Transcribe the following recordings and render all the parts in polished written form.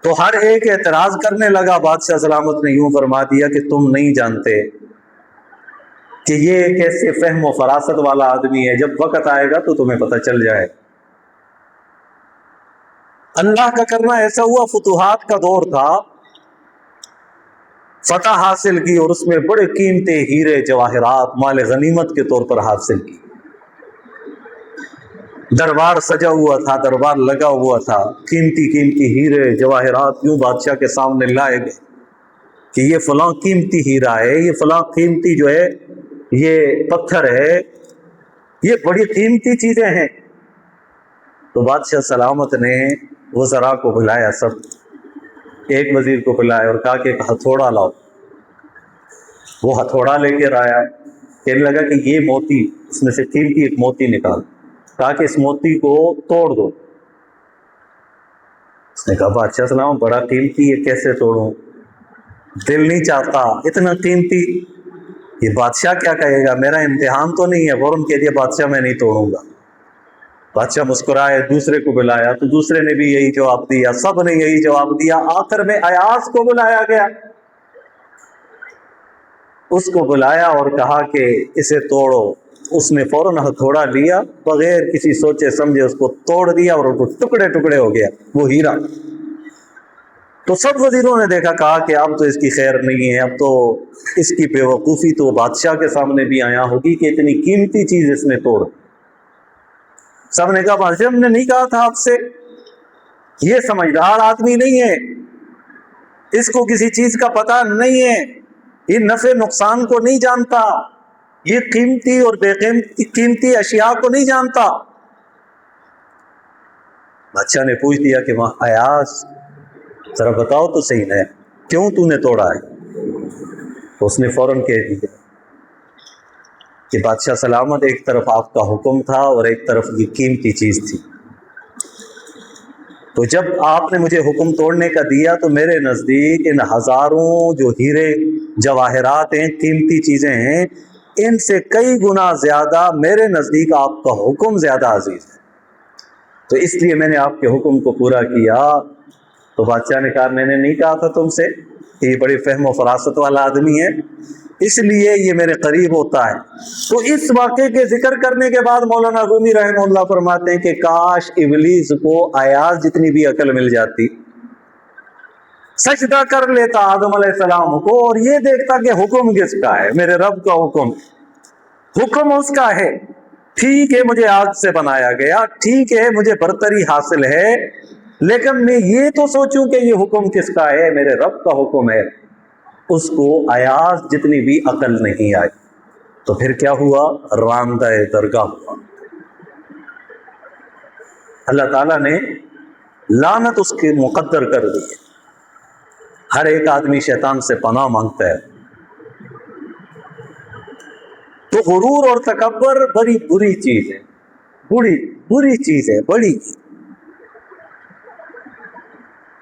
تو ہر ایک اعتراض کرنے لگا. بادشاہ سلامت نے یوں فرما دیا کہ تم نہیں جانتے کہ یہ کیسے فہم و فراست والا آدمی ہے، جب وقت آئے گا تو تمہیں پتہ چل جائے. اللہ کا کرنا ایسا ہوا، فتوحات کا دور تھا، فتح حاصل کی اور اس میں بڑے قیمتی ہیرے جواہرات مال غنیمت کے طور پر حاصل کی. دربار سجا ہوا تھا، دربار لگا ہوا تھا، قیمتی قیمتی ہیرے جواہرات یوں بادشاہ کے سامنے لائے گئے کہ یہ فلاں قیمتی ہیرا ہے، یہ فلاں قیمتی جو ہے یہ پتھر ہے، یہ بڑی قیمتی چیزیں ہیں. تو بادشاہ سلامت نے وزراء کو بلایا، سب ایک وزیر کو بلایا اور کہا کہ ایک ہتھوڑا لاؤ. وہ ہتھوڑا لے کے آیا، کہنے لگا کہ یہ موتی، اس میں سے قیمتی ایک موتی نکال. کہا کہ اس موتی کو توڑ دو. اس نے کہا بادشاہ سلام بڑا قیمتی ہے، کیسے توڑوں، دل نہیں چاہتا اتنا قیمتی. یہ بادشاہ کیا کہے گا، میرا امتحان تو نہیں ہے. فوراً کہہ دیا بادشاہ میں نہیں توڑوں گا. بادشاہ مسکرائے، دوسرے کو بلایا تو دوسرے نے بھی یہی جواب دیا، سب نے یہی جواب دیا. آخر میں ایاز کو بلایا گیا، اس کو بلایا اور کہا کہ اسے توڑو. اس نے فوراً ہتھوڑا لیا، بغیر کسی سوچے سمجھے اس کو توڑ دیا اور وہ ٹکڑے ٹکڑے ہو گیا وہ ہیرا. تو سب وزیروں نے دیکھا، کہا کہ اب تو اس کی خیر نہیں ہے، اب تو اس کی بے وقوفی تو بادشاہ کے سامنے بھی آیا ہوگی کہ اتنی قیمتی چیز اس نے توڑ. سب نے کہا بادشاہ ہم نے نہیں کہا تھا آپ سے، یہ سمجھدار آدمی نہیں ہے، اس کو کسی چیز کا پتہ نہیں ہے، یہ نفع نقصان کو نہیں جانتا، یہ قیمتی اور بے قیمتی اشیاء کو نہیں جانتا. بادشاہ نے پوچھ دیا کہ وہاں ایاز ذرا بتاؤ تو صحیح ہے کیوں تو نے توڑا ہے. تو اس نے فوراً کہہ دیا کہ بادشاہ سلامت ایک طرف آپ کا حکم تھا اور ایک طرف یہ قیمتی چیز تھی. تو جب آپ نے مجھے حکم توڑنے کا دیا تو میرے نزدیک ان ہزاروں جو ہیرے جواہرات ہیں، قیمتی چیزیں ہیں، ان سے کئی گنا زیادہ میرے نزدیک آپ کا حکم زیادہ عزیز ہے، تو اس لیے میں نے آپ کے حکم کو پورا کیا. تو بادشاہ نے کہا میں نے نہیں کہا تھا تم سے کہ یہ بڑی فہم و فراست والا آدمی ہے، اس لیے یہ میرے قریب ہوتا ہے. تو اس واقعے کے ذکر کرنے کے بعد مولانا رومی رحمہ اللہ فرماتے ہیں کہ کاش ابلیس کو ایاز جتنی بھی عقل مل جاتی، سجدہ کر لیتا آدم علیہ السلام کو اور یہ دیکھتا کہ حکم کس کا ہے، میرے رب کا حکم، حکم اس کا ہے. ٹھیک ہے مجھے آگ سے بنایا گیا، ٹھیک ہے مجھے برتری حاصل ہے، لیکن میں یہ تو سوچوں کہ یہ حکم کس کا ہے، میرے رب کا حکم ہے. اس کو ایاز جتنی بھی عقل نہیں آئی. تو پھر کیا ہوا، راندہ درگاہ ہوا. اللہ تعالیٰ نے لعنت اس کے مقدر کر دی. ہر ایک آدمی شیطان سے پناہ مانگتا ہے. تو غرور اور تکبر بڑی بری چیز ہے، بری چیز ہے، بڑی.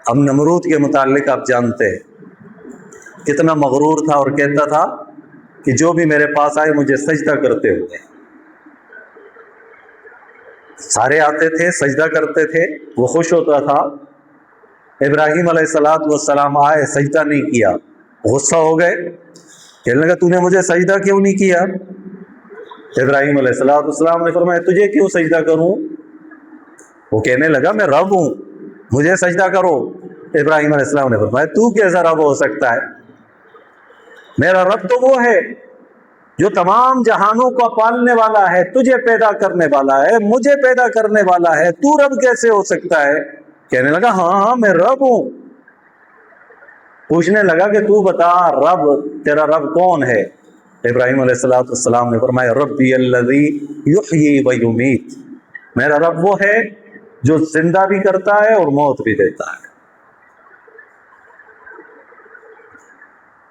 اب نمرود کے متعلق آپ جانتے ہیں کتنا مغرور تھا اور کہتا تھا کہ جو بھی میرے پاس آئے مجھے سجدہ کرتے ہوئے. سارے آتے تھے سجدہ کرتے تھے، وہ خوش ہوتا تھا. ابراہیم علیہ السلام آئے، سجدہ نہیں کیا، غصہ ہو گئے، کہنے لگا تو نے مجھے سجدہ کیوں نہیں کیا. ابراہیم علیہ السلام نے فرمایا تجھے کیوں سجدہ کروں. وہ کہنے لگا میں رب ہوں، مجھے سجدہ کرو. ابراہیم علیہ السلام نے فرمایا تو کیسا رب ہو سکتا ہے، میرا رب تو وہ ہے جو تمام جہانوں کو پالنے والا ہے، تجھے پیدا کرنے والا ہے، مجھے پیدا کرنے والا ہے، تو رب کیسے ہو سکتا ہے. کہنے لگا ہاں میں رب ہوں. پوچھنے لگا کہ تو بتا رب، تیرا رب کون ہے. ابراہیم علیہ السلام نے فرمایا ربی الذی یحیی و یمیت، میرا رب وہ ہے جو زندہ بھی کرتا ہے اور موت بھی دیتا ہے.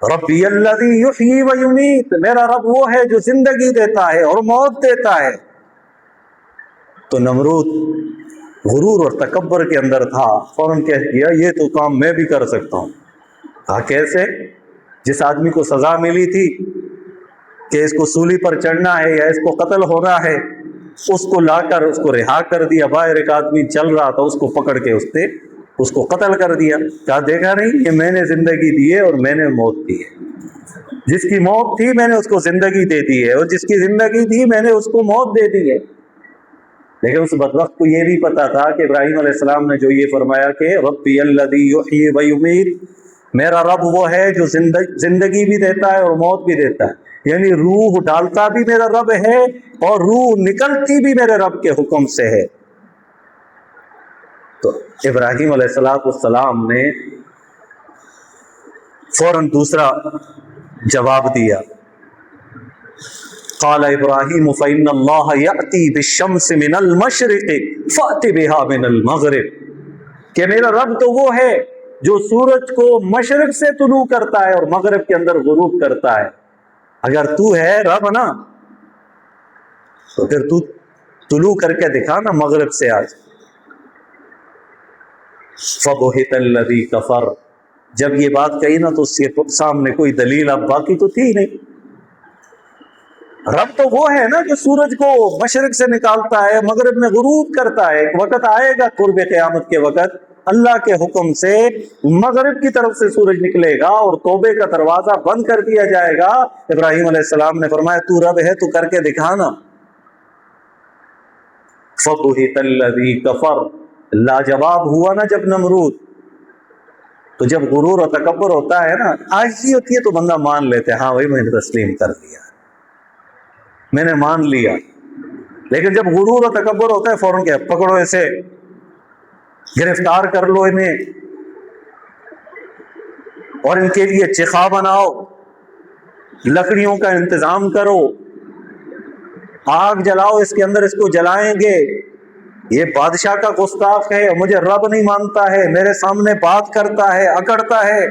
ربی الذی یحیی و یمیت، میرا رب وہ ہے جو زندگی دیتا ہے اور موت دیتا ہے. تو نمرود غرور اور تکبر کے اندر تھا، فوراً کہہ دیا یہ تو کام میں بھی کر سکتا ہوں. کہا کیسے؟ جس آدمی کو سزا ملی تھی کہ اس کو سولی پر چڑھنا ہے یا اس کو قتل ہونا ہے، اس کو لا کر اس کو رہا کر دیا. باہر ایک آدمی چل رہا تھا، اس کو پکڑ کے اس نے اس کو قتل کر دیا. کہا دیکھا نہیں کہ میں نے زندگی دی ہے اور میں نے موت دی ہے. جس کی موت تھی میں نے اس کو زندگی دے دی ہے، اور جس کی زندگی تھی میں نے اس کو موت دے دی ہے. لیکن اس بدبخت کو یہ بھی پتا تھا کہ ابراہیم علیہ السلام نے جو یہ فرمایا کہ ربی الذی یحیی و یمیت، میرا رب وہ ہے جو زندگی بھی دیتا ہے اور موت بھی دیتا ہے، یعنی روح ڈالتا بھی میرا رب ہے اور روح نکلتی بھی میرے رب کے حکم سے ہے. تو ابراہیم علیہ السلام نے فوراً دوسرا جواب دیا. قال ابراہیم فإن اللہ یأتی بالشمس من المشرق فأت بها من المغرب، کہ میرا رب تو وہ ہے جو سورج کو مشرق سے طلوع کرتا ہے اور مغرب کے اندر غروب کرتا ہے. اگر تو ہے رب نا تو پھر تو طلوع کر کے دکھا نا مغرب سے آج. فبہت الذی کفر، جب یہ بات کہی نا تو اس کے سامنے کوئی دلیل اب باقی تو تھی نہیں. رب تو وہ ہے نا جو سورج کو مشرق سے نکالتا ہے مغرب میں غروب کرتا ہے. ایک وقت آئے گا قرب قیامت کے وقت اللہ کے حکم سے مغرب کی طرف سے سورج نکلے گا اور توبے کا دروازہ بند کر دیا جائے گا. ابراہیم علیہ السلام نے فرمایا تو رب ہے تو کر کے دکھانا. فبہت الذی کفر، لاجواب ہوا نا جب نمرود. تو جب غرور اور تکبر ہوتا ہے نا، عاجزی ہوتی ہے تو بندہ مان لیتے ہیں، ہاں وہی میں نے تسلیم کر دیا، میں نے مان لیا. لیکن جب غرور اور تکبر ہوتا ہے فوراً کیا، پکڑو اسے، گرفتار کر لو انہیں اور ان کے لیے چخا بناؤ، لکڑیوں کا انتظام کرو، آگ جلاؤ اس کے اندر، اس کو جلائیں گے. یہ بادشاہ کا گستاخ ہے، مجھے رب نہیں مانتا ہے، میرے سامنے بات کرتا ہے، اکڑتا ہے.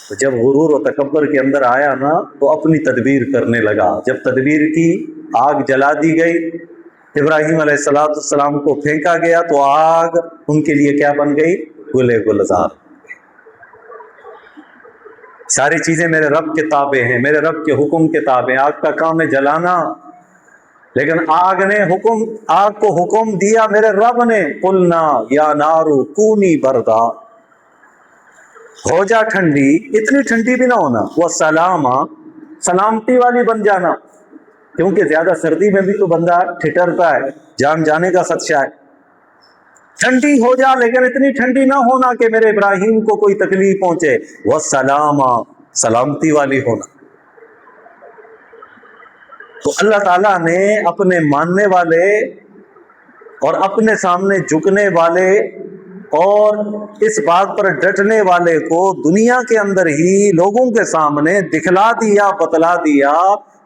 تو جب غرور و تکبر کے اندر آیا نا تو اپنی تدبیر کرنے لگا. جب تدبیر کی، آگ جلا دی گئی، ابراہیم علیہ السلام کو پھینکا گیا تو آگ ان کے لیے کیا بن گئی؟ گلے گلزار. ساری چیزیں میرے رب کے تابع ہیں، میرے رب کے حکم کے تابع ہیں. آگ کا کام ہے جلانا، لیکن آگ کو حکم دیا میرے رب نے، قلنا یا نار کونی بردا، ہو جا ٹھنڈی، اتنی ٹھنڈی بھی نہ ہونا، وہ سلامتی والی بن جانا، کیونکہ زیادہ سردی میں بھی تو بندہ ٹھٹرتا ہے، جان جانے کا خدشہ ہے. ٹھنڈی ہو جا لیکن اتنی ٹھنڈی نہ ہونا کہ میرے ابراہیم کو کوئی تکلیف پہنچے. وہ سلامتی والی ہونا. تو اللہ تعالیٰ نے اپنے ماننے والے اور اپنے سامنے جھکنے والے اور اس بات پر ڈٹنے والے کو دنیا کے اندر ہی لوگوں کے سامنے دکھلا دیا، بتلا دیا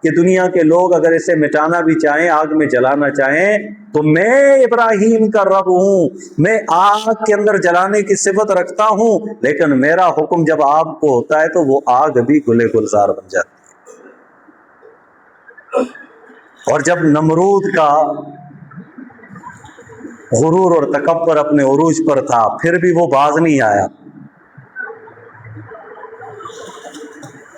کہ دنیا کے لوگ اگر اسے مٹانا بھی چاہیں، آگ میں جلانا چاہیں، تو میں ابراہیم کا رب ہوں، میں آگ کے اندر جلانے کی صفت رکھتا ہوں، لیکن میرا حکم جب آگ کو ہوتا ہے تو وہ آگ بھی گلے گلزار بن جاتی ہے. اور جب نمرود کا غرور اور تکبر اپنے عروج پر تھا پھر بھی وہ باز نہیں آیا،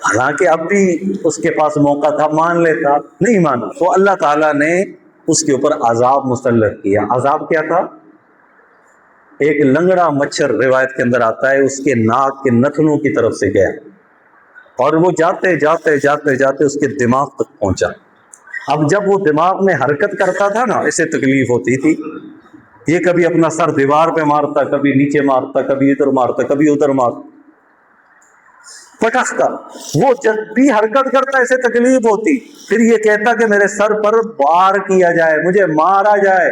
حالانکہ اب بھی اس کے پاس موقع تھا، مان لیتا، نہیں مانا. تو اللہ تعالیٰ نے اس کے اوپر عذاب مسلط کیا. عذاب کیا تھا؟ ایک لنگڑا مچھر روایت کے اندر آتا ہے، اس کے ناک کے نتنوں کی طرف سے گیا اور وہ جاتے جاتے جاتے جاتے اس کے دماغ تک پہنچا. اب جب وہ دماغ میں حرکت کرتا تھا نا، اسے تکلیف ہوتی تھی. یہ کبھی اپنا سر دیوار پہ مارتا، کبھی نیچے مارتا، کبھی ادھر مارتا، کبھی ادھر مارتا، پٹختا. وہ جب بھی حرکت کرتا اسے تکلیف ہوتی. پھر یہ کہتا کہ میرے سر پر وار کیا جائے، مجھے مارا جائے.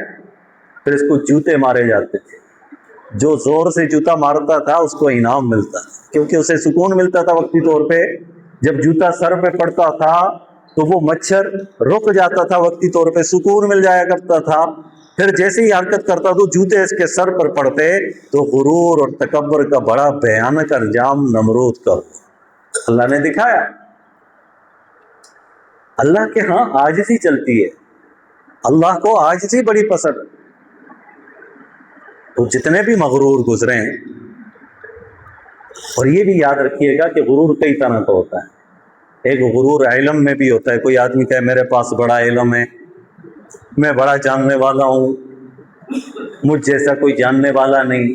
پھر اس کو جوتے مارے جاتے تھے. جو زور سے جوتا مارتا تھا اس کو انعام ملتا، کیونکہ اسے سکون ملتا تھا وقتی طور پہ. جب جوتا سر پہ پڑتا تھا تو وہ مچھر رک جاتا تھا، وقتی طور پہ سکون مل جایا کرتا تھا. پھر جیسے ہی حرکت کرتا تو جوتے اس کے سر پر پڑتے تو غرور اور تکبر کا بڑا بھیانک انجام نمرود کا اللہ نے دکھایا. اللہ کے ہاں عاجزی چلتی ہے، اللہ کو عاجزی بڑی پسند. تو جتنے بھی مغرور گزرے ہیں، اور یہ بھی یاد رکھیے گا کہ غرور کئی طرح کا ہوتا ہے. ایک غرور علم میں بھی ہوتا ہے. کوئی آدمی کہے میرے پاس بڑا علم ہے، میں بڑا جاننے والا ہوں، مجھ جیسا کوئی جاننے والا نہیں،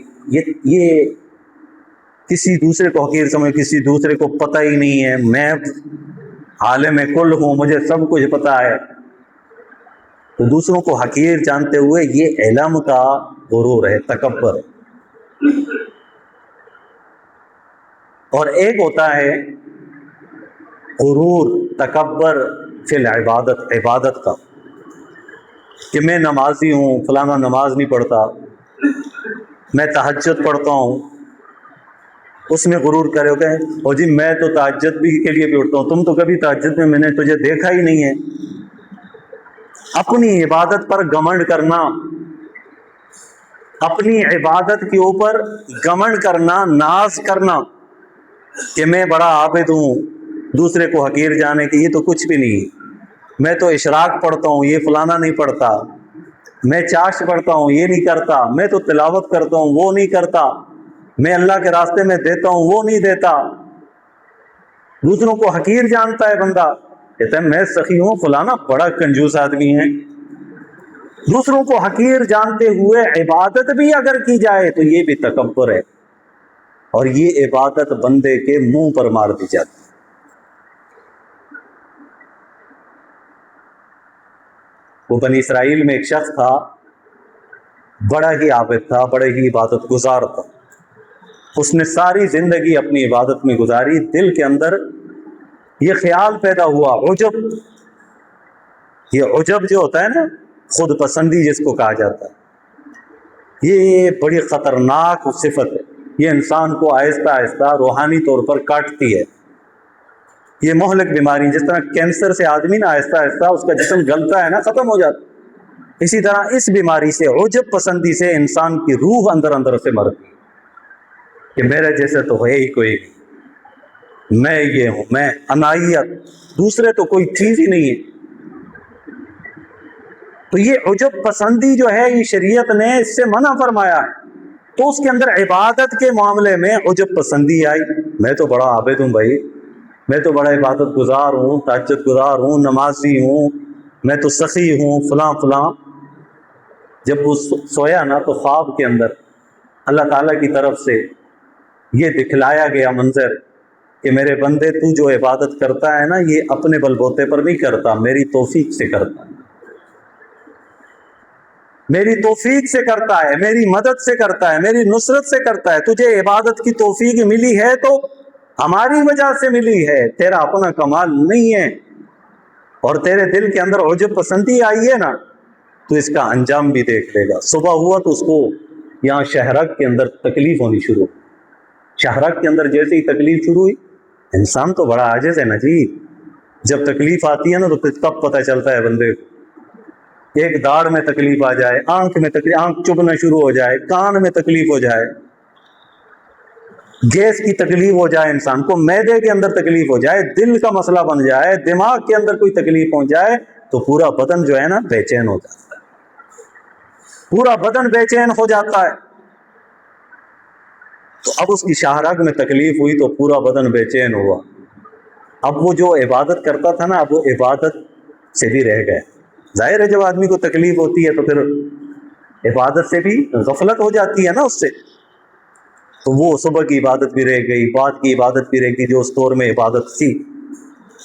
یہ کسی دوسرے کو حقیر سمجھ، کسی دوسرے کو پتہ ہی نہیں ہے، میں عالم کل ہوں، مجھے سب کچھ پتہ ہے. تو دوسروں کو حقیر جانتے ہوئے یہ علم کا غرور ہے، تکبر. اور ایک ہوتا ہے غرور، تکبر فی العبادت، عبادت کا، کہ میں نمازی ہوں، فلانا نماز نہیں پڑھتا، میں تہجد پڑھتا ہوں، اس میں غرور کرے ہو کہ اور جی میں تو تہجد بھی کے لیے بھی اٹھتا ہوں، تم تو کبھی تہجد میں نے تجھے دیکھا ہی نہیں ہے. اپنی عبادت پر گھمنڈ کرنا، اپنی عبادت کے اوپر گھمنڈ کرنا، ناز کرنا کہ میں بڑا عابد ہوں، دوسرے کو حقیر جانے کہ یہ تو کچھ بھی نہیں، میں تو اشراق پڑھتا ہوں، یہ فلانا نہیں پڑھتا، میں چاشت پڑھتا ہوں، یہ نہیں کرتا، میں تو تلاوت کرتا ہوں، وہ نہیں کرتا، میں اللہ کے راستے میں دیتا ہوں، وہ نہیں دیتا. دوسروں کو حقیر جانتا ہے بندہ، کہتا ہے میں سخی ہوں، فلانا بڑا کنجوس آدمی ہے. دوسروں کو حقیر جانتے ہوئے عبادت بھی اگر کی جائے تو یہ بھی تکبر ہے، اور یہ عبادت بندے کے منہ پر مار دی جاتی. وہ بنی اسرائیل میں ایک شخص تھا، بڑا ہی عابد تھا، بڑے ہی عبادت گزار تھا. اس نے ساری زندگی اپنی عبادت میں گزاری. دل کے اندر یہ خیال پیدا ہوا، عجب. یہ عجب جو ہوتا ہے نا، خود پسندی جس کو کہا جاتا ہے، یہ بڑی خطرناک صفت ہے. یہ انسان کو آہستہ آہستہ روحانی طور پر کاٹتی ہے. یہ مہلک بیماری، جس طرح کینسر سے آدمی نا آہستہ آہستہ اس کا جسم گلتا ہے نا، ختم ہو جاتا ہے، اسی طرح اس بیماری سے، عجب پسندی سے انسان کی روح اندر اندر سے مرتی کہ میرے جیسے تو ہے ہی کوئی نہیں، میں یہ ہوں، میں انائیت، دوسرے تو کوئی چیز ہی نہیں ہے. تو یہ عجب پسندی جو ہے، یہ شریعت نے اس سے منع فرمایا ہے. تو اس کے اندر عبادت کے معاملے میں عجب پسندی آئی. میں تو بڑا عابد ہوں بھائی، میں تو بڑا عبادت گزار ہوں، تہجد گزار ہوں، نمازی ہوں، میں تو سخی ہوں، فلاں فلاں. جب وہ سویا نا تو خواب کے اندر اللہ تعالیٰ کی طرف سے یہ دکھلایا گیا منظر کہ میرے بندے تو جو عبادت کرتا ہے نا، یہ اپنے بل بوتے پر نہیں کرتا، میری توفیق سے کرتا ہے، میری توفیق سے کرتا ہے، میری مدد سے کرتا ہے، میری نصرت سے کرتا ہے. تجھے عبادت کی توفیق ملی ہے تو ہماری وجہ سے ملی ہے، تیرا اپنا کمال نہیں ہے. اور تیرے دل کے اندر عجب پسندی آئی ہے نا، تو اس کا انجام بھی دیکھ لے گا. صبح ہوا تو اس کو یہاں شہرک کے اندر تکلیف ہونی شروع ہوئی. شہرک کے اندر جیسے ہی تکلیف شروع ہوئی، انسان تو بڑا عاجز ہے نا جی، جب تکلیف آتی ہے نا تو تب پتہ چلتا ہے بندے کو. ایک داڑھ میں تکلیف آ جائے، آنکھ میں تکلیف، آنکھ چبھنا شروع ہو جائے، کان میں تکلیف ہو جائے، گیس کی تکلیف ہو جائے، انسان کو معدے کے اندر تکلیف ہو جائے، دل کا مسئلہ بن جائے، دماغ کے اندر کوئی تکلیف ہو جائے، تو پورا بدن جو ہے نا بے چین ہو جاتا ہے، پورا بدن بے چین ہو جاتا ہے. تو اب اس کی شاہراہ میں تکلیف ہوئی تو پورا بدن بے چین ہوا. اب وہ جو عبادت کرتا تھا نا، اب وہ عبادت سے بھی رہ گئے. ظاہر ہے جب آدمی کو تکلیف ہوتی ہے تو پھر عبادت سے بھی غفلت ہو جاتی ہے نا اس سے. تو وہ صبح کی عبادت بھی رہ گئی، بعد کی عبادت بھی رہ گئی جو اس دور میں عبادت تھی،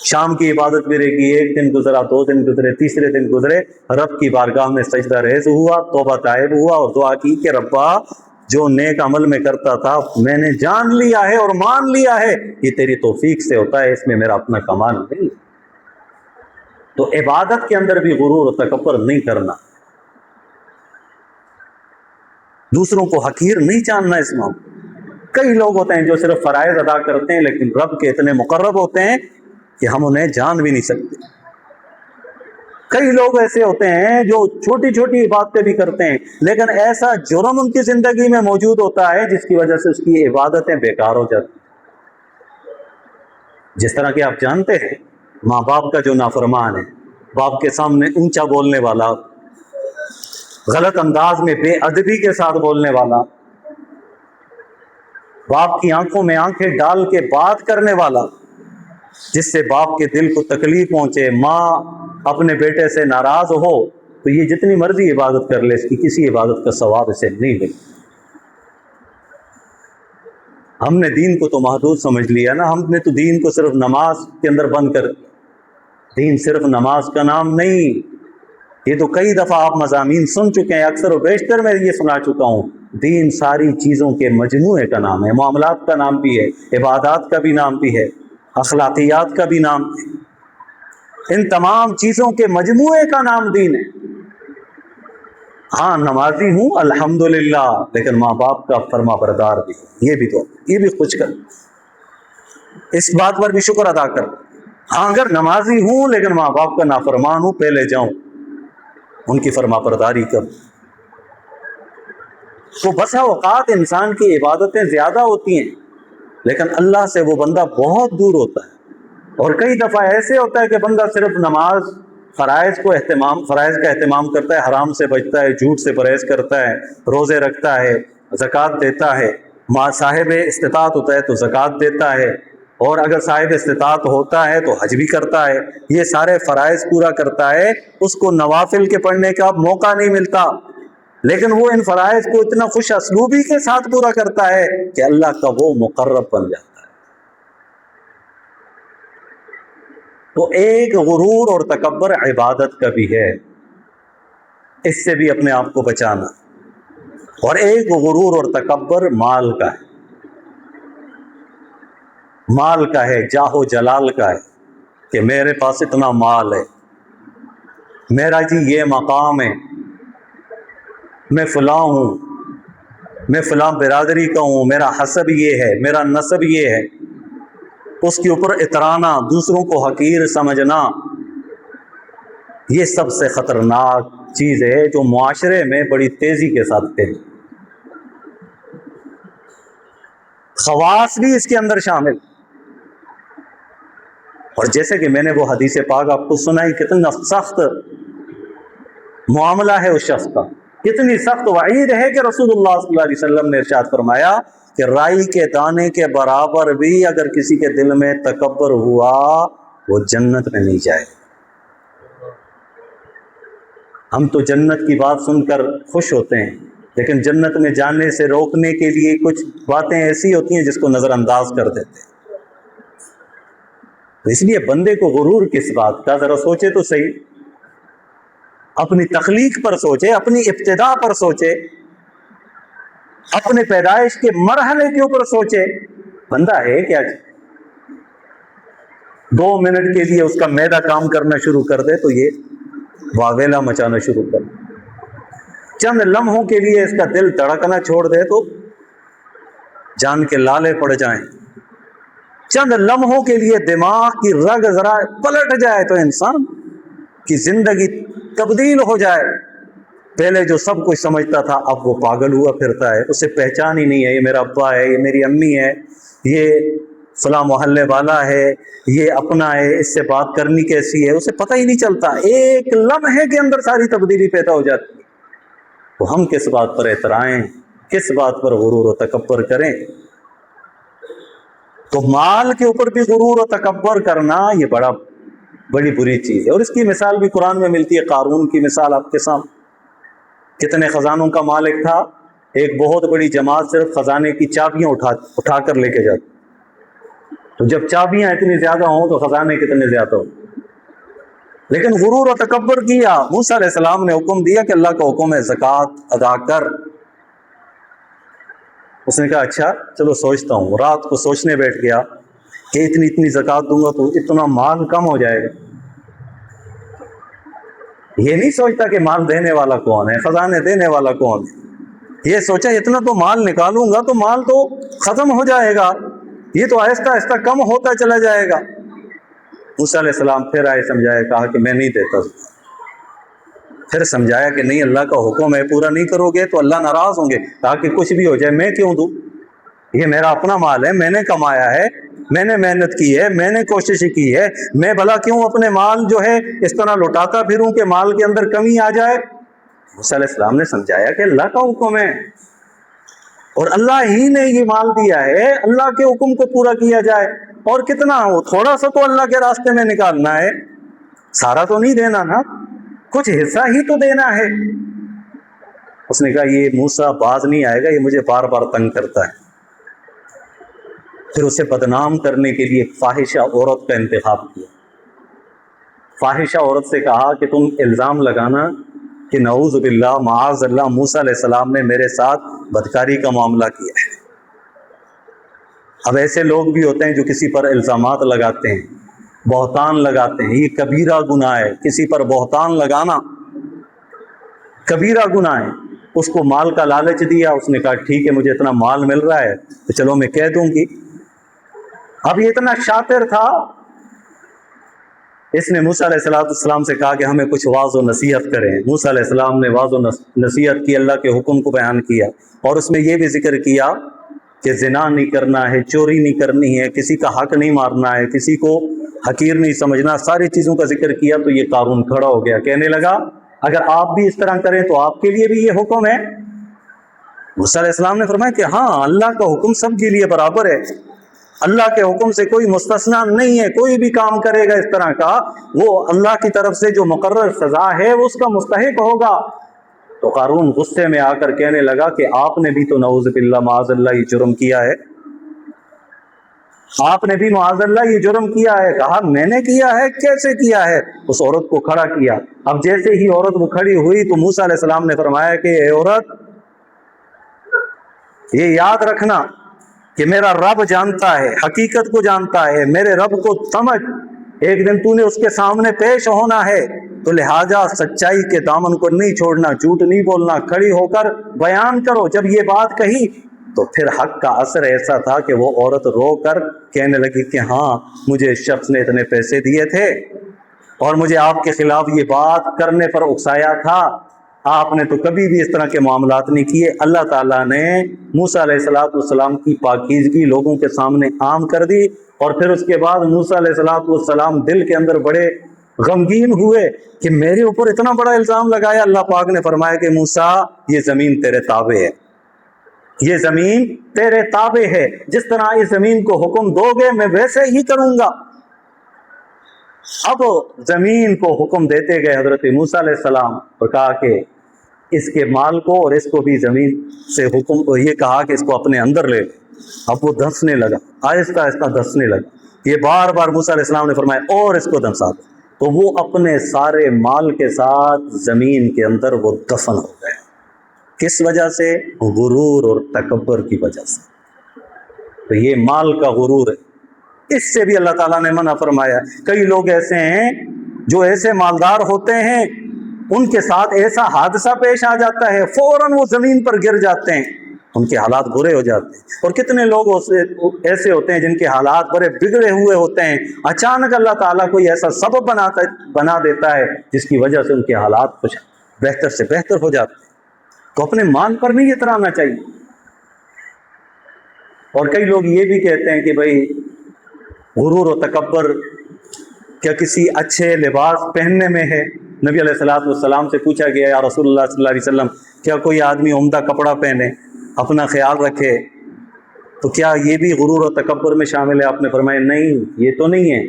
شام کی عبادت بھی رہ گئی. ایک دن گزرا، دو دن گزرے، تیسرے دن گزرے، رب کی بارگاہ میں سجدہ ریز ہوا، توبہ طائب ہوا اور دعا کی کہ ربا جو نیک عمل میں کرتا تھا میں نے جان لیا ہے اور مان لیا ہے یہ تیری توفیق سے ہوتا ہے، اس میں میرا اپنا کمال نہیں. تو عبادت کے اندر بھی غرور و تکبر نہیں کرنا، دوسروں کو حقیر نہیں جاننا. اس میں کئی لوگ ہوتے ہیں جو صرف فرائض ادا کرتے ہیں لیکن رب کے اتنے مقرب ہوتے ہیں کہ ہم انہیں جان بھی نہیں سکتے. کئی لوگ ایسے ہوتے ہیں جو چھوٹی چھوٹی عبادتیں بھی کرتے ہیں لیکن ایسا جرم ان کی زندگی میں موجود ہوتا ہے جس کی وجہ سے اس کی عبادتیں بیکار ہو جاتی. جس طرح کہ آپ جانتے ہیں ماں باپ کا جو نافرمان ہے، باپ کے سامنے اونچا بولنے والا، غلط انداز میں بے ادبی کے ساتھ بولنے والا، باپ کی آنکھوں میں آنکھیں ڈال کے بات کرنے والا، جس سے باپ کے دل کو تکلیف پہنچے، ماں اپنے بیٹے سے ناراض ہو تو یہ جتنی مرضی عبادت کر لے، اس کی کسی عبادت کا ثواب اسے نہیں ملے۔ ہم نے دین کو تو محدود سمجھ لیا نا، ہم نے تو دین کو صرف نماز کے اندر بند کر دیا۔ دین صرف نماز کا نام نہیں، یہ تو کئی دفعہ آپ مضامین سن چکے ہیں، اکثر و بیشتر میں یہ سنا چکا ہوں، دین ساری چیزوں کے مجموعے کا نام ہے، معاملات کا نام بھی ہے، عبادات کا بھی نام بھی ہے، اخلاقیات کا بھی نام ہے، ان تمام چیزوں کے مجموعے کا نام دین ہے۔ ہاں نمازی ہوں الحمدللہ، لیکن ماں باپ کا فرما بردار بھی، یہ بھی خوش کر، اس بات پر بھی شکر ادا کر۔ ہاں اگر نمازی ہوں لیکن ماں باپ کا نافرمان ہوں، پہلے جاؤں ان کی فرما برداری کر۔ تو بسا اوقات انسان کی عبادتیں زیادہ ہوتی ہیں لیکن اللہ سے وہ بندہ بہت دور ہوتا ہے، اور کئی دفعہ ایسے ہوتا ہے کہ بندہ صرف نماز فرائض کا اہتمام کرتا ہے، حرام سے بچتا ہے، جھوٹ سے پرہیز کرتا ہے، روزے رکھتا ہے، زکوٰۃ دیتا ہے، صاحب استطاعت ہوتا ہے تو زکوٰۃ دیتا ہے، اور اگر صاحب استطاعت ہوتا ہے تو حج بھی کرتا ہے، یہ سارے فرائض پورا کرتا ہے، اس کو نوافل کے پڑھنے کا موقع نہیں ملتا، لیکن وہ ان فرائض کو اتنا خوش اسلوبی کے ساتھ پورا کرتا ہے کہ اللہ کا وہ مقرب بن جاتا ہے۔ تو ایک غرور اور تکبر عبادت کا بھی ہے، اس سے بھی اپنے آپ کو بچانا، اور ایک غرور اور تکبر مال کا ہے، مال کا ہے، جاہ و جلال کا ہے، کہ میرے پاس اتنا مال ہے، میرا جی یہ مقام ہے، میں فلاں ہوں، میں فلاں برادری کا ہوں، میرا حسب یہ ہے، میرا نسب یہ ہے، اس کے اوپر اترانا، دوسروں کو حقیر سمجھنا، یہ سب سے خطرناک چیز ہے جو معاشرے میں بڑی تیزی کے ساتھ ہے۔ خواص بھی اس کے اندر شامل، اور جیسے کہ میں نے وہ حدیث پاک آپ کو سنائی، کتنا سخت معاملہ ہے اس شخص کا، کتنی سخت وعید ہے کہ رسول اللہ صلی اللہ علیہ وسلم نے ارشاد فرمایا کہ رائی کے دانے کے برابر بھی اگر کسی کے دل میں تکبر ہوا وہ جنت میں نہیں جائے۔ ہم تو جنت کی بات سن کر خوش ہوتے ہیں، لیکن جنت میں جانے سے روکنے کے لیے کچھ باتیں ایسی ہوتی ہیں جس کو نظر انداز کر دیتے ہیں۔ تو اس لیے بندے کو غرور کس بات کا، ذرا سوچے تو صحیح، اپنی تخلیق پر سوچے، اپنی ابتدا پر سوچے، اپنے پیدائش کے مرحلے کے اوپر سوچے، بندہ ہے کیا؟ 2 منٹ کے لیے اس کا معدہ کام کرنا شروع کر دے تو یہ واویلا مچانا شروع کر دے، چند لمحوں کے لیے اس کا دل دھڑکنا چھوڑ دے تو جان کے لالے پڑ جائیں، چند لمحوں کے لیے دماغ کی رگ ذرا پلٹ جائے تو انسان کی زندگی تبدیل ہو جائے۔ پہلے جو سب کچھ سمجھتا تھا اب وہ پاگل ہوا پھرتا ہے، اسے پہچان ہی نہیں ہے، یہ میرا ابا ہے، یہ میری امی ہے، یہ فلاں محلے والا ہے، یہ اپنا ہے، اس سے بات کرنی کیسی ہے، اسے پتہ ہی نہیں چلتا، ایک لمحے کے اندر ساری تبدیلی پیدا ہو جاتی ہے۔ تو ہم کس بات پر اترائیں، کس بات پر غرور و تکبر کریں؟ تو مال کے اوپر بھی غرور و تکبر کرنا یہ بڑی بری چیز ہے، اور اس کی مثال بھی قرآن میں ملتی ہے۔ قارون کی مثال آپ کے سامنے، کتنے خزانوں کا مالک تھا، ایک بہت بڑی جماعت صرف خزانے کی چابیاں اٹھا کر لے کے جاتی، تو جب چابیاں اتنی زیادہ ہوں تو خزانے کتنے زیادہ ہوں، لیکن غرور و تکبر کیا۔ موسیٰ علیہ السلام نے حکم دیا کہ اللہ کا حکم ہے زکوٰۃ ادا کر، اس نے کہا اچھا چلو سوچتا ہوں، رات کو سوچنے بیٹھ گیا کہ اتنی زکوٰۃ دوں گا تو اتنا مال کم ہو جائے گا، یہ نہیں سوچتا کہ مال دینے والا کون ہے، خزانے دینے والا کون ہے، یہ سوچا اتنا تو مال نکالوں گا تو مال تو ختم ہو جائے گا، یہ تو آہستہ آہستہ کم ہوتا چلا جائے گا۔ موسیٰ علیہ السلام پھر آئے، سمجھایا، کہا کہ میں نہیں دیتا، پھر سمجھایا کہ نہیں اللہ کا حکم ہے، پورا نہیں کرو گے تو اللہ ناراض ہوں گے، کہا کہ کچھ بھی ہو جائے میں کیوں دوں، یہ میرا اپنا مال ہے، میں نے کمایا ہے، میں نے محنت کی ہے، میں نے کوشش کی ہے، میں بھلا کیوں اپنے مال جو ہے اس طرح لوٹاتا پھروں کہ مال کے اندر کمی آ جائے۔ موسیٰ علیہ السلام نے سمجھایا کہ اللہ کا حکم ہے اور اللہ ہی نے یہ مال دیا ہے، اللہ کے حکم کو پورا کیا جائے، اور کتنا ہو، تھوڑا سا تو اللہ کے راستے میں نکالنا ہے، سارا تو نہیں دینا نا۔ کچھ حصہ ہی تو دینا ہے۔ اس نے کہا یہ موسیٰ باز نہیں آئے گا، یہ مجھے بار بار تنگ کرتا ہے۔ پھر اسے بدنام کرنے کے لیے ایک فاحشہ عورت کا انتخاب کیا۔ فاحشہ عورت سے کہا کہ تم الزام لگانا کہ نعوذ باللہ معاذ اللہ موسیٰ علیہ السلام نے میرے ساتھ بدکاری کا معاملہ کیا ہے۔ اب ایسے لوگ بھی ہوتے ہیں جو کسی پر الزامات لگاتے ہیں، بہتان لگاتے ہیں، یہ کبیرہ گناہ ہے۔ کسی پر بہتان لگانا کبیرہ گناہ ہے۔ اس کو مال کا لالچ دیا، اس نے کہا ٹھیک ہے مجھے اتنا مال مل رہا ہے تو چلو میں کہہ دوں گی۔ اب یہ اتنا شاطر تھا، اس نے موسیٰ علیہ السلام سے کہا کہ ہمیں کچھ واعظ و نصیحت کریں۔ موسیٰ علیہ السلام نے واعظ و نصیحت کی، اللہ کے حکم کو بیان کیا، اور اس میں یہ بھی ذکر کیا کہ زنا نہیں کرنا ہے، چوری نہیں کرنی ہے، کسی کا حق نہیں مارنا ہے، کسی کو حقیر نہیں سمجھنا، ساری چیزوں کا ذکر کیا۔ تو یہ قارون کھڑا ہو گیا، کہنے لگا اگر آپ بھی اس طرح کریں تو آپ کے لیے بھی یہ حکم ہے؟ موسیٰ علیہ السلام نے فرمایا کہ ہاں، اللہ کا حکم سب کے لیے برابر ہے، اللہ کے حکم سے کوئی مستثنا نہیں ہے۔ کوئی بھی کام کرے گا اس طرح کا، وہ اللہ کی طرف سے جو مقرر سزا ہے وہ اس کا مستحق ہوگا۔ تو قارون غصے میں آ کر کہنے لگا کہ آپ نے بھی تو نعوذ باللہ معاذ اللہ یہ جرم کیا ہے، آپ نے بھی معاذ اللہ یہ جرم کیا ہے۔ کہا میں نے کیا ہے؟ کیسے کیا ہے؟ اس عورت کو کھڑا کیا۔ اب جیسے ہی عورت وہ کھڑی ہوئی تو موسیٰ علیہ السلام نے فرمایا کہ اے عورت، یہ یاد رکھنا کہ میرا رب جانتا ہے، حقیقت کو جانتا ہے، میرے رب کو سمجھ، ایک دن تو نے اس کے سامنے پیش ہونا ہے، تو لہٰذا سچائی کے دامن کو نہیں چھوڑنا، جھوٹ نہیں بولنا، کھڑی ہو کر بیان کرو۔ جب یہ بات کہی تو پھر حق کا اثر ایسا تھا کہ وہ عورت رو کر کہنے لگی کہ ہاں، مجھے اس شخص نے اتنے پیسے دیے تھے اور مجھے آپ کے خلاف یہ بات کرنے پر اکسایا تھا، آپ نے تو کبھی بھی اس طرح کے معاملات نہیں کیے۔ اللہ تعالیٰ نے موسیٰ علیہ السلام کی پاکیزگی لوگوں کے سامنے عام کر دی، اور پھر اس کے بعد موسیٰ علیہ السلام دل کے اندر بڑے غمگین ہوئے کہ میرے اوپر اتنا بڑا الزام لگایا۔ اللہ پاک نے فرمایا کہ موسیٰ، یہ زمین تیرے تابع ہے، یہ زمین تیرے تابع ہے، جس طرح اس زمین کو حکم دو گے میں ویسے ہی کروں گا۔ اب زمین کو حکم دیتے گئے حضرت موسیٰ علیہ السلام، اور کہا کہ اس کے مال کو اور اس کو بھی زمین سے حکم، یہ کہا کہ اس کو اپنے اندر لے لے۔ اب وہ دھنسنے لگا، آہستہ آہستہ دھنسنے لگا۔ یہ بار بار موسیٰ علیہ السلام نے فرمایا اور اس کو دھنسا دو، تو وہ اپنے سارے مال کے ساتھ زمین کے اندر وہ دفن ہو گئے۔ کس وجہ سے؟ غرور اور تکبر کی وجہ سے۔ تو یہ مال کا غرور ہے، اس سے بھی اللہ تعالیٰ نے منع فرمایا۔ کئی لوگ ایسے ہیں جو ایسے مالدار ہوتے ہیں، ان کے ساتھ ایسا حادثہ پیش آ جاتا ہے فوراً وہ زمین پر گر جاتے ہیں، ان کے حالات برے ہو جاتے ہیں۔ اور کتنے لوگ ایسے ہوتے ہیں جن کے حالات بڑے بگڑے ہوئے ہوتے ہیں، اچانک اللہ تعالیٰ کوئی ایسا سبب بنا دیتا ہے جس کی وجہ سے ان کے حالات کچھ بہتر سے بہتر ہو جاتے ہیں۔ تو اپنے مال پر نہیں اترانا چاہیے۔ اور کئی لوگ یہ بھی کہتے ہیں کہ بھائی غرور و تکبر کیا کسی اچھے لباس پہننے میں ہے؟ نبی علیہ السلام سے پوچھا گیا یا رسول اللہ صلی اللہ علیہ وسلم، کیا کوئی آدمی عمدہ کپڑا پہنے، اپنا خیال رکھے، تو کیا یہ بھی غرور و تکبر میں شامل ہے؟ آپ نے فرمایا نہیں، یہ تو نہیں ہے۔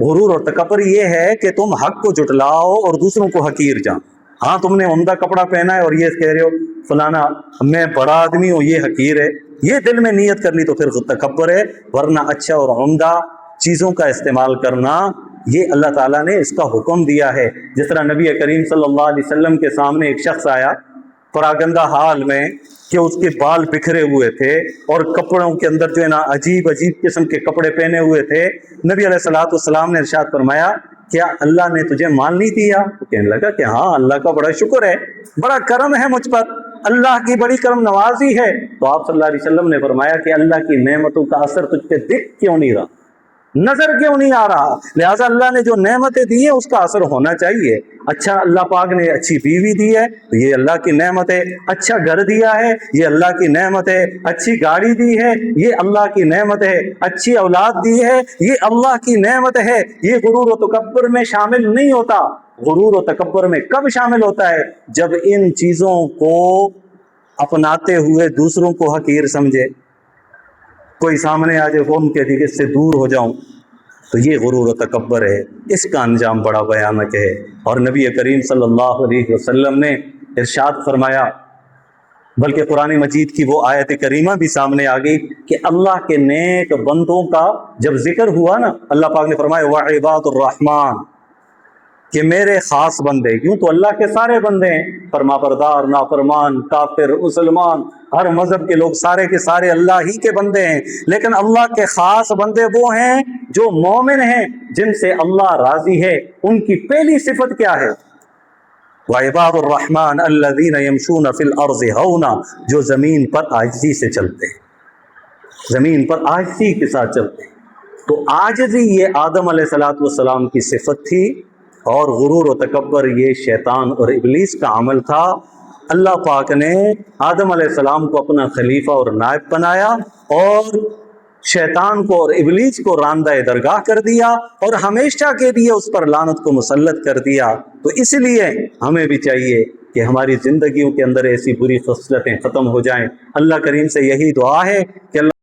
غرور اور تکبر یہ ہے کہ تم حق کو جھٹلاؤ اور دوسروں کو حقیر جان۔ ہاں، تم نے عمدہ کپڑا پہنا ہے اور یہ کہہ رہے ہو فلانا میں بڑا آدمی ہوں، یہ حقیر ہے، یہ دل میں نیت کر لی تو پھر تکبر ہے۔ ورنہ اچھا اور عمدہ چیزوں کا استعمال کرنا، یہ اللہ تعالیٰ نے اس کا حکم دیا ہے۔ جس طرح نبی کریم صلی اللہ علیہ وسلم کے سامنے ایک شخص آیا پراگندہ حال میں کہ اس کے بال بکھرے ہوئے تھے اور کپڑوں کے اندر جو ہے نا عجیب عجیب قسم کے کپڑے پہنے ہوئے تھے۔ نبی علیہ السلام نے ارشاد فرمایا کیا اللہ نے تجھے مال نہیں دیا؟ تو کہنے لگا کہ ہاں، اللہ کا بڑا شکر ہے، بڑا کرم ہے مجھ پر، اللہ کی بڑی کرم نوازی ہے۔ تو آپ صلی اللہ علیہ وسلم نے فرمایا کہ اللہ کی نعمتوں کا اثر تجھ پہ دکھ کیوں نہیں رہا، نظر کیوں نہیں آ رہا؟ لہٰذا اللہ نے جو نعمتیں دی ہیں اس کا اثر ہونا چاہیے۔ اچھا، اللہ پاک نے اچھی بیوی دی ہے تو یہ اللہ کی نعمت ہے، اچھا گھر دیا ہے یہ اللہ کی نعمت ہے، اچھی گاڑی دی ہے یہ اللہ کی نعمت ہے، اچھی اولاد دی ہے یہ اللہ کی نعمت ہے۔ یہ غرور و تکبر میں شامل نہیں ہوتا۔ غرور و تکبر میں کب شامل ہوتا ہے؟ جب ان چیزوں کو اپناتے ہوئے دوسروں کو حقیر سمجھے۔ کوئی سامنے آ جائے فون کے دیگر سے دور ہو جاؤں، تو یہ غرور و تکبر ہے، اس کا انجام بڑا بھیانک ہے۔ اور نبی کریم صلی اللہ علیہ وسلم نے ارشاد فرمایا، بلکہ قرآن مجید کی وہ آیت کریمہ بھی سامنے آ گئی کہ اللہ کے نیک بندوں کا جب ذکر ہوا نا، اللہ پاک نے فرمایا وعباد الرحمن، کہ میرے خاص بندے، کیوں تو اللہ کے سارے بندے ہیں، فرما بردار، نافرمان، کافر، مسلمان، ہر مذہب کے لوگ سارے کے سارے اللہ ہی کے بندے ہیں، لیکن اللہ کے خاص بندے وہ ہیں جو مومن ہیں، جن سے اللہ راضی ہے۔ ان کی پہلی صفت کیا ہے؟ وعباد الرحمن الذین یمشون فی الارض ہونا، جو زمین پر عاجزی سے چلتے ہیں، زمین پر عاجزی کے ساتھ چلتے ہیں۔ تو عاجزی یہ آدم علیہ السلام کی صفت تھی، اور غرور و تکبر یہ شیطان اور ابلیس کا عمل تھا۔ اللہ پاک نے آدم علیہ السلام کو اپنا خلیفہ اور نائب بنایا، اور شیطان کو اور ابلیس کو راندہ درگاہ کر دیا، اور ہمیشہ کے لیے اس پر لعنت کو مسلط کر دیا۔ تو اس لیے ہمیں بھی چاہیے کہ ہماری زندگیوں کے اندر ایسی بری خصلتیں ختم ہو جائیں۔ اللہ کریم سے یہی دعا ہے کہ اللہ